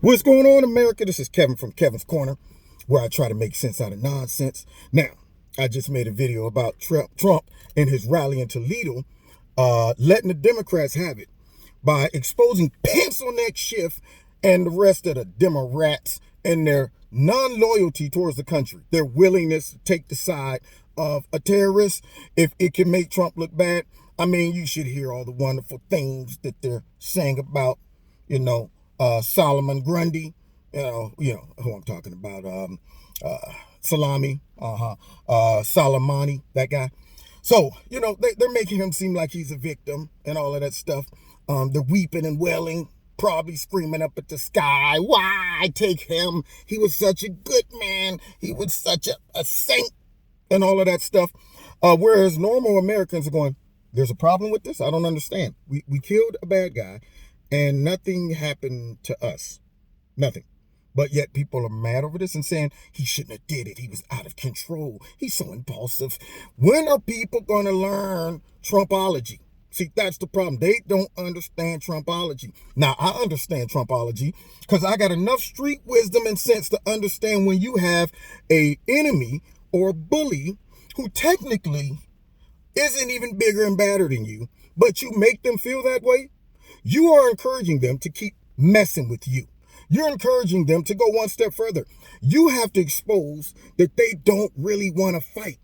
What's going on, America? This is Kevin from Kevin's Corner, where I try to make sense out of nonsense. Now, I just made a video about Trump and his rally in Toledo, letting the Democrats have it by exposing pencil neck Schiff and the rest of the Democrats and their non-loyalty towards the country, their willingness to take the side of a terrorist if it can make Trump look bad. I mean, you should hear all the wonderful things that they're saying about, Solomon Grundy, you know who I'm talking about, Salami, Soleimani, that guy. So, they're making him seem like he's a victim and all of that stuff. They're weeping and wailing, probably screaming up at the sky, why take him? He was such a good man. He was such a saint and all of that stuff. Whereas normal Americans are going, there's a problem with this? I don't understand. We killed a bad guy and nothing happened to us. Nothing. But yet people are mad over this and saying he shouldn't have did it. He was out of control. He's so impulsive. When are people going to learn Trumpology? See, that's the problem. They don't understand Trumpology. Now, I understand Trumpology because I got enough street wisdom and sense to understand when you have a enemy or a bully who technically isn't even bigger and badder than you, but you make them feel that way, you are encouraging them to keep messing with you. You're encouraging them to go one step further. You have to expose that they don't really want to fight.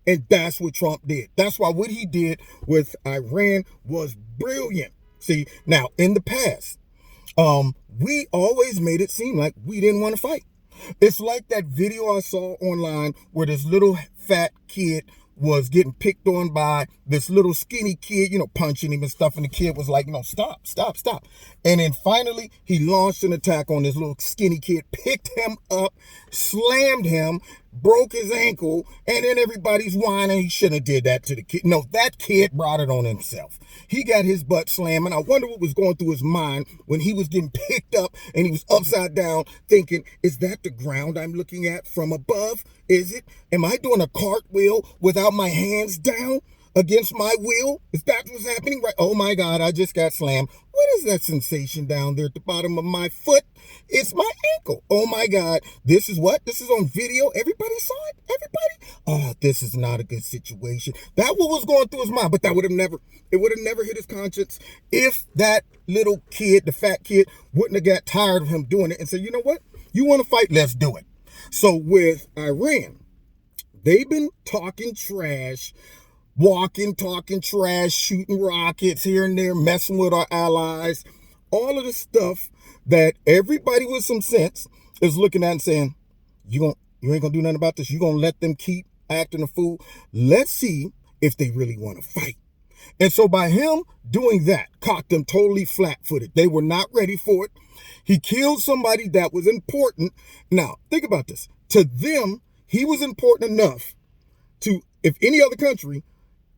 And that's what Trump did. That's why what he did with Iran was brilliant. See, now in the past, we always made it seem like we didn't want to fight. It's like that video I saw online where this little fat kid was getting picked on by this little skinny kid, punching him and stuff. And the kid was like, no, stop. And then finally, he launched an attack on this little skinny kid, picked him up, slammed him, broke his ankle, and then everybody's whining he shouldn't have did that to the kid. No, that kid brought it on himself. He got his butt slammed, and I wonder what was going through his mind when he was getting picked up and he was upside down thinking, is that the ground I'm looking at from above? Is it? Am I doing a cartwheel without my hands down against my will? Is that what's happening? Right? Oh my God, I just got slammed. What is that sensation down there at the bottom of my foot? It's my ankle. Oh my God. This is what? This is on video. Everybody saw it? Everybody? Oh, this is not a good situation. That what was going through his mind, but it would have never hit his conscience if that little kid, the fat kid, wouldn't have got tired of him doing it and said, you know what? You want to fight? Let's do it. So with Iran, they've been talking trash, talking trash, shooting rockets here and there, messing with our allies, all of the stuff that everybody with some sense is looking at and saying, you ain't gonna do nothing about this. You're gonna let them keep acting a fool. Let's see if they really want to fight. And so by him doing that, caught them totally flat-footed. They were not ready for it. He killed somebody that was important. Now, think about this. To them, he was important enough to, if any other country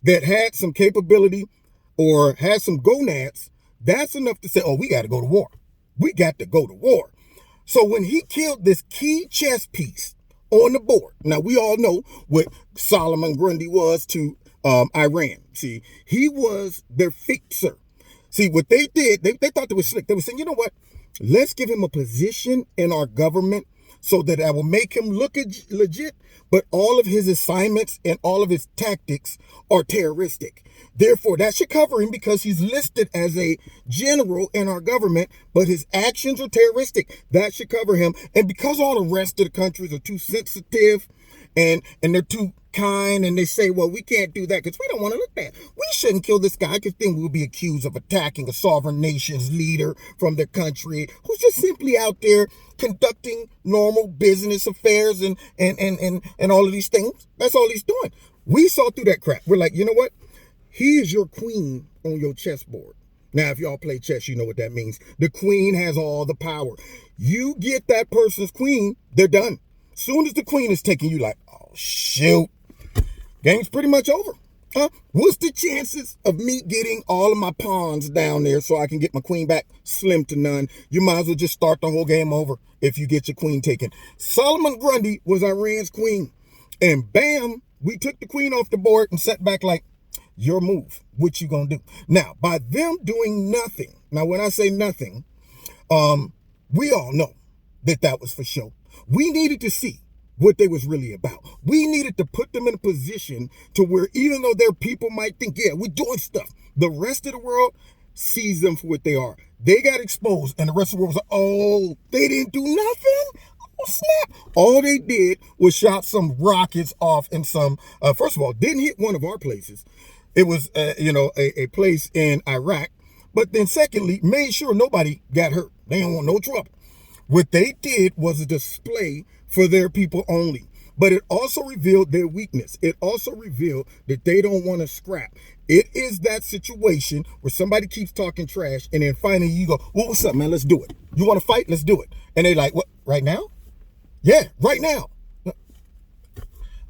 that had some capability or had some gonads, that's enough to say, oh, we got to go to war. We got to go to war. So when he killed this key chess piece on the board, now we all know what Solomon Grundy was to Iran. See, he was their fixer. See, what they did, they thought they were slick. They were saying, you know what? Let's give him a position in our government so that will make him look legit, but all of his assignments and all of his tactics are terroristic. Therefore, that should cover him because he's listed as a general in our government, but his actions are terroristic. That should cover him. And because all the rest of the countries are too sensitive and they're too kind and they say, well, we can't do that because we don't want to look bad. We shouldn't kill this guy because then we'll be accused of attacking a sovereign nation's leader from their country who's just simply out there conducting normal business affairs and all of these things. That's all he's doing. We saw through that crap. We're like, you know what? He is your queen on your chessboard. Now, if y'all play chess, you know what that means. The queen has all the power. You get that person's queen, they're done. As soon as the queen is taken, you like, oh, shoot. Game's pretty much over. What's the chances of me getting all of my pawns down there so I can get my queen back? Slim to none. You might as well just start the whole game over if you get your queen taken. Solomon Grundy was Iran's queen. And bam, we took the queen off the board and sat back like, your move. What you gonna do? Now, by them doing nothing, now when I say nothing, We all know that that was for show. We needed to see what they was really about. We needed to put them in a position to where even though their people might think, yeah, we're doing stuff, the rest of the world sees them for what they are. They got exposed and the rest of the world was like, oh, they didn't do nothing? Oh, snap. All they did was shot some rockets off in some, first of all, didn't hit one of our places. It was, a place in Iraq. But then secondly, made sure nobody got hurt. They don't want no trouble. What they did was a display for their people only. But it also revealed their weakness. It also revealed that they don't want to scrap. It is that situation where somebody keeps talking trash and then finally you go, well, what's up, man? Let's do it. You want to fight? Let's do it. And they like, what, right now? Yeah, right now.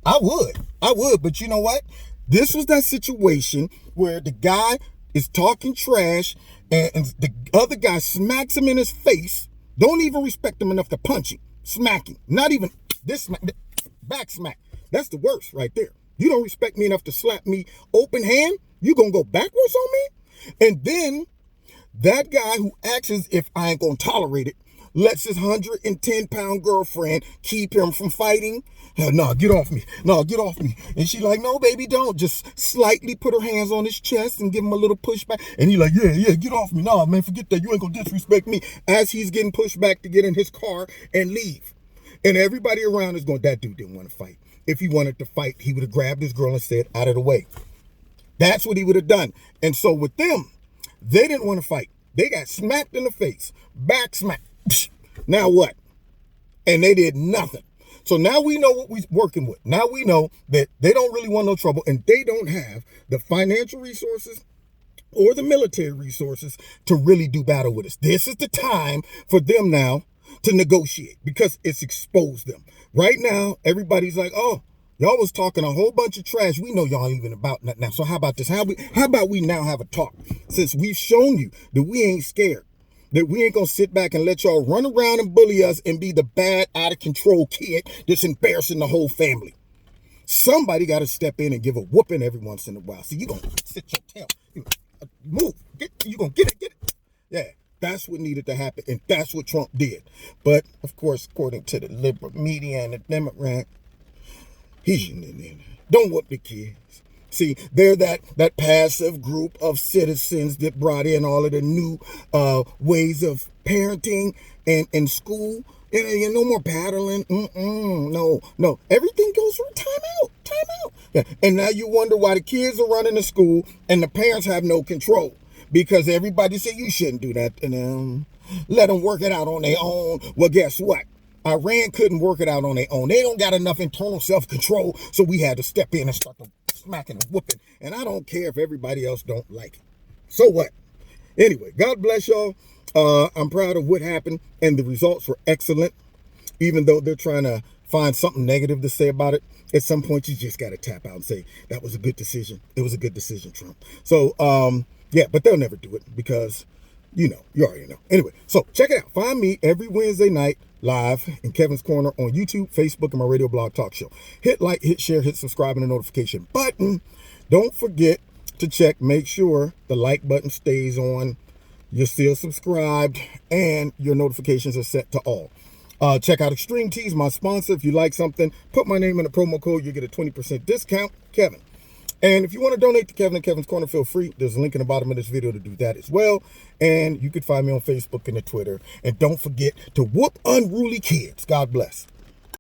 I would. But you know what? This was that situation where the guy is talking trash and the other guy smacks him in his face. Don't even respect him enough to punch him. Smack him. Not even this smack. Back smack. That's the worst right there. You don't respect me enough to slap me open hand. You gonna go backwards on me? And then that guy who acts as if I ain't gonna tolerate it lets his 110-pound girlfriend keep him from fighting. No, get off me. No, get off me. And she like, no, baby, don't. Just slightly put her hands on his chest and give him a little pushback. And he like, yeah, get off me. No, man, forget that. You ain't gonna disrespect me. As he's getting pushed back to get in his car and leave. And everybody around is going, that dude didn't want to fight. If he wanted to fight, he would have grabbed his girl and said, out of the way. That's what he would have done. And so with them, they didn't want to fight. They got smacked in the face. Back smack. Now what? And they did nothing. So now we know what we're working with. Now we know that they don't really want no trouble and they don't have the financial resources or the military resources to really do battle with us. This is the time for them now to negotiate because it's exposed them. Right now, everybody's like, oh, y'all was talking a whole bunch of trash. We know y'all ain't even about that now. So how about this? How about we now have a talk? Since we've shown you that we ain't scared, that we ain't gonna sit back and let y'all run around and bully us and be the bad, out of control kid that's embarrassing the whole family. Somebody got to step in and give a whooping every once in a while. So you gonna sit your tail, move, you gonna get it. Yeah, that's what needed to happen, and that's what Trump did. But of course, according to the liberal media and the Democrat, don't whoop the kids. See, they're that passive group of citizens that brought in all of the new ways of parenting and in school. And no more paddling. No. Everything goes through time out. Yeah. And now you wonder why the kids are running to school and the parents have no control. Because everybody said you shouldn't do that. And let them work it out on their own. Well, guess what? Iran couldn't work it out on their own. They don't got enough internal self-control, so we had to step in and start smacking and whooping. And I don't care if everybody else don't like it. So what? Anyway, God bless y'all. I'm proud of what happened, and the results were excellent. Even though they're trying to find something negative to say about it, at some point you just got to tap out and say, that was a good decision. It was a good decision, Trump. So, yeah, but they'll never do it because, you already know. Anyway, so check it out. Find me every Wednesday night live in Kevin's Corner on YouTube, Facebook, and my radio blog talk show. Hit like, hit share, hit subscribe, and the notification button. Don't forget to make sure the like button stays on, you're still subscribed, and your notifications are set to all. Check out Extreme Teas, my sponsor. If you like something, put my name in the promo code. You get a 20% discount, Kevin. And if you want to donate to Kevin and Kevin's Corner, feel free. There's a link in the bottom of this video to do that as well. And you can find me on Facebook and the Twitter. And don't forget to whoop unruly kids. God bless.